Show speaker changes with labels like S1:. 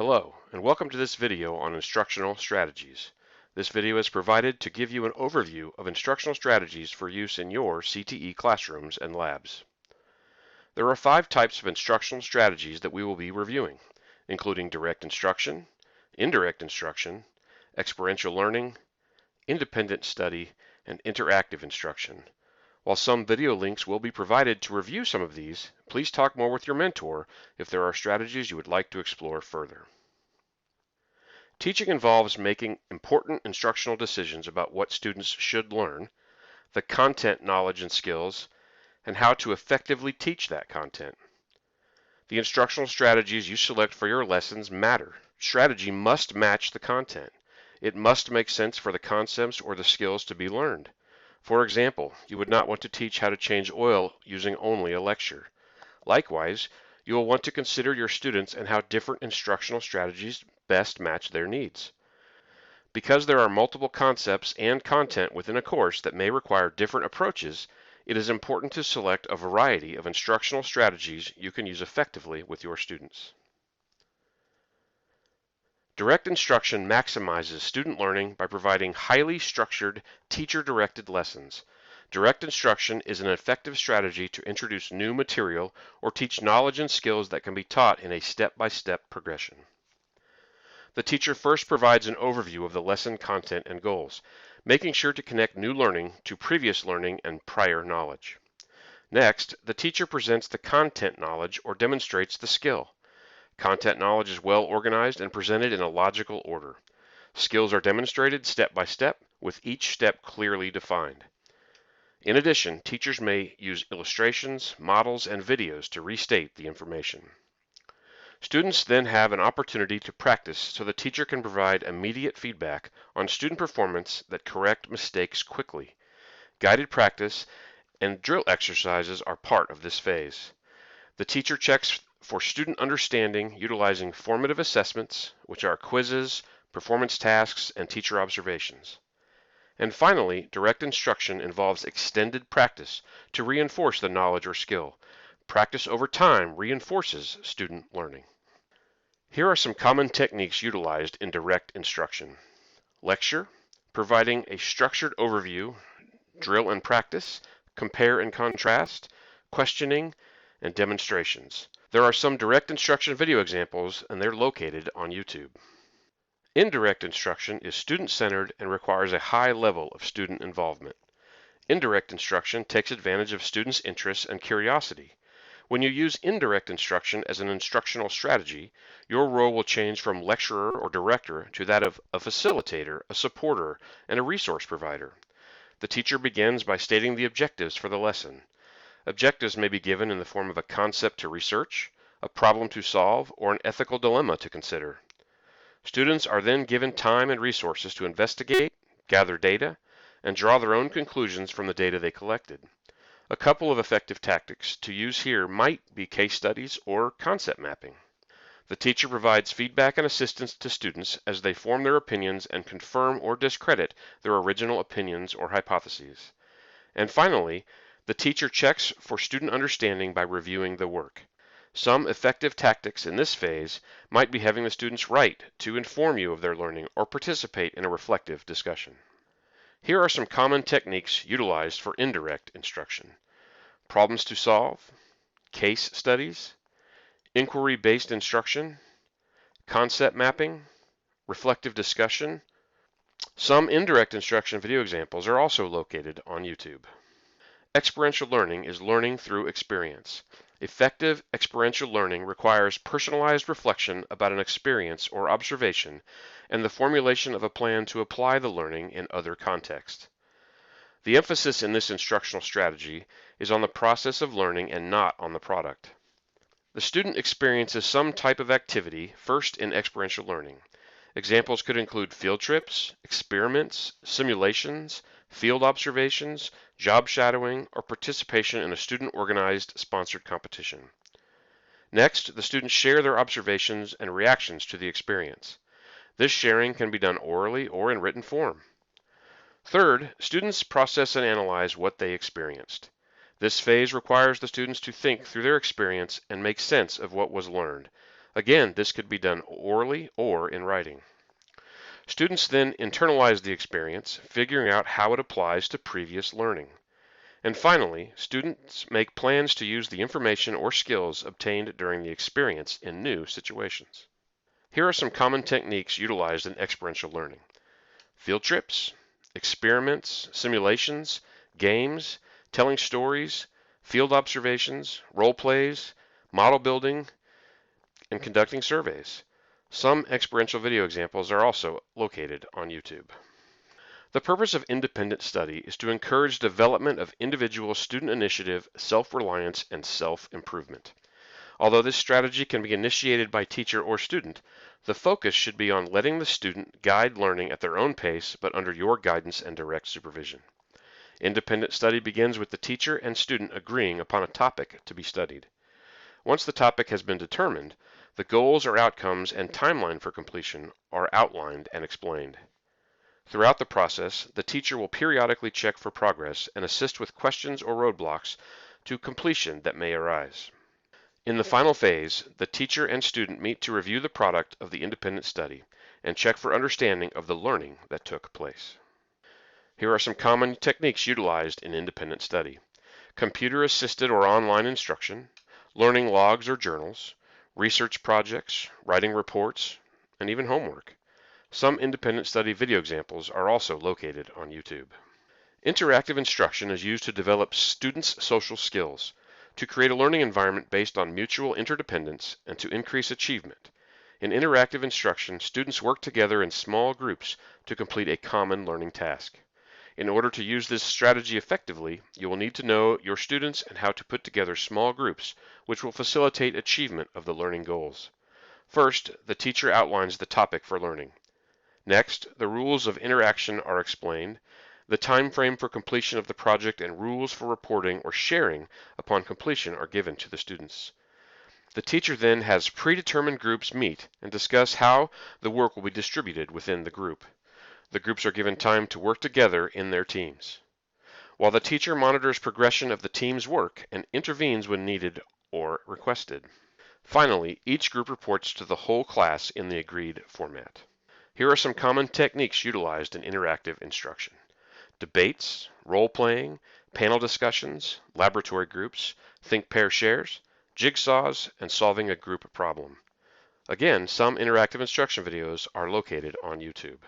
S1: Hello, and welcome to this video on instructional strategies. This video is provided to give you an overview of instructional strategies for use in your CTE classrooms and labs. There are 5 types of instructional strategies that we will be reviewing, including direct instruction, indirect instruction, experiential learning, independent study, and interactive instruction. While some video links will be provided to review some of these, please talk more with your mentor if there are strategies you would like to explore further. Teaching involves making important instructional decisions about what students should learn, the content, knowledge, and skills, and how to effectively teach that content. The instructional strategies you select for your lessons matter. Strategy must match the content. It must make sense for the concepts or the skills to be learned. For example, you would not want to teach how to change oil using only a lecture. Likewise, you will want to consider your students and how different instructional strategies best match their needs. Because there are multiple concepts and content within a course that may require different approaches, it is important to select a variety of instructional strategies you can use effectively with your students. Direct instruction maximizes student learning by providing highly structured, teacher-directed lessons. Direct instruction is an effective strategy to introduce new material or teach knowledge and skills that can be taught in a step-by-step progression. The teacher first provides an overview of the lesson content and goals, making sure to connect new learning to previous learning and prior knowledge. Next, the teacher presents the content knowledge or demonstrates the skill. Content knowledge is well organized and presented in a logical order. Skills are demonstrated step by step, with each step clearly defined. In addition, teachers may use illustrations, models, and videos to restate the information. Students then have an opportunity to practice so the teacher can provide immediate feedback on student performance that correct mistakes quickly. Guided practice and drill exercises are part of this phase. The teacher checks for student understanding utilizing formative assessments, which are quizzes, performance tasks, and teacher observations. And finally, direct instruction involves extended practice to reinforce the knowledge or skill. Practice over time reinforces student learning. Here are some common techniques utilized in direct instruction. Lecture, providing a structured overview, drill and practice, compare and contrast, questioning, and demonstrations. There are some direct instruction video examples, and they're located on YouTube. Indirect instruction is student-centered and requires a high level of student involvement. Indirect instruction takes advantage of students' interests and curiosity. When you use indirect instruction as an instructional strategy, your role will change from lecturer or director to that of a facilitator, a supporter, and a resource provider. The teacher begins by stating the objectives for the lesson. Objectives may be given in the form of a concept to research, a problem to solve, or an ethical dilemma to consider. Students are then given time and resources to investigate, gather data, and draw their own conclusions from the data they collected. A couple of effective tactics to use here might be case studies or concept mapping. The teacher provides feedback and assistance to students as they form their opinions and confirm or discredit their original opinions or hypotheses. And finally, the teacher checks for student understanding by reviewing the work. Some effective tactics in this phase might be having the students write to inform you of their learning or participate in a reflective discussion. Here are some common techniques utilized for indirect instruction. Problems to solve, case studies, inquiry-based instruction, concept mapping, reflective discussion. Some indirect instruction video examples are also located on YouTube. Experiential learning is learning through experience. Effective experiential learning requires personalized reflection about an experience or observation and the formulation of a plan to apply the learning in other contexts. The emphasis in this instructional strategy is on the process of learning and not on the product. The student experiences some type of activity first in experiential learning. Examples could include field trips, experiments, simulations, field observations, job shadowing, or participation in a student-organized sponsored competition. Next, the students share their observations and reactions to the experience. This sharing can be done orally or in written form. Third, students process and analyze what they experienced. This phase requires the students to think through their experience and make sense of what was learned. Again, this could be done orally or in writing. Students then internalize the experience, figuring out how it applies to previous learning. And finally, students make plans to use the information or skills obtained during the experience in new situations. Here are some common techniques utilized in experiential learning: field trips, experiments, simulations, games, telling stories, field observations, role plays, model building, and conducting surveys. Some experiential video examples are also located on YouTube. The purpose of independent study is to encourage development of individual student initiative, self-reliance, and self-improvement. Although this strategy can be initiated by teacher or student, the focus should be on letting the student guide learning at their own pace, but under your guidance and direct supervision. Independent study begins with the teacher and student agreeing upon a topic to be studied. Once the topic has been determined, the goals or outcomes and timeline for completion are outlined and explained. Throughout the process, the teacher will periodically check for progress and assist with questions or roadblocks to completion that may arise. In the final phase, the teacher and student meet to review the product of the independent study and check for understanding of the learning that took place. Here are some common techniques utilized in independent study: computer-assisted or online instruction, learning logs or journals, research projects, writing reports, and even homework. Some independent study video examples are also located on YouTube. Interactive instruction is used to develop students' social skills, to create a learning environment based on mutual interdependence, and to increase achievement. In interactive instruction, students work together in small groups to complete a common learning task. In order to use this strategy effectively, you will need to know your students and how to put together small groups, which will facilitate achievement of the learning goals. First, the teacher outlines the topic for learning. Next, the rules of interaction are explained. The time frame for completion of the project and rules for reporting or sharing upon completion are given to the students. The teacher then has predetermined groups meet and discuss how the work will be distributed within the group. The groups are given time to work together in their teams, while the teacher monitors progression of the team's work and intervenes when needed or requested. Finally, each group reports to the whole class in the agreed format. Here are some common techniques utilized in interactive instruction: debates, role-playing, panel discussions, laboratory groups, think-pair-shares, jigsaws, and solving a group problem. Again, some interactive instruction videos are located on YouTube.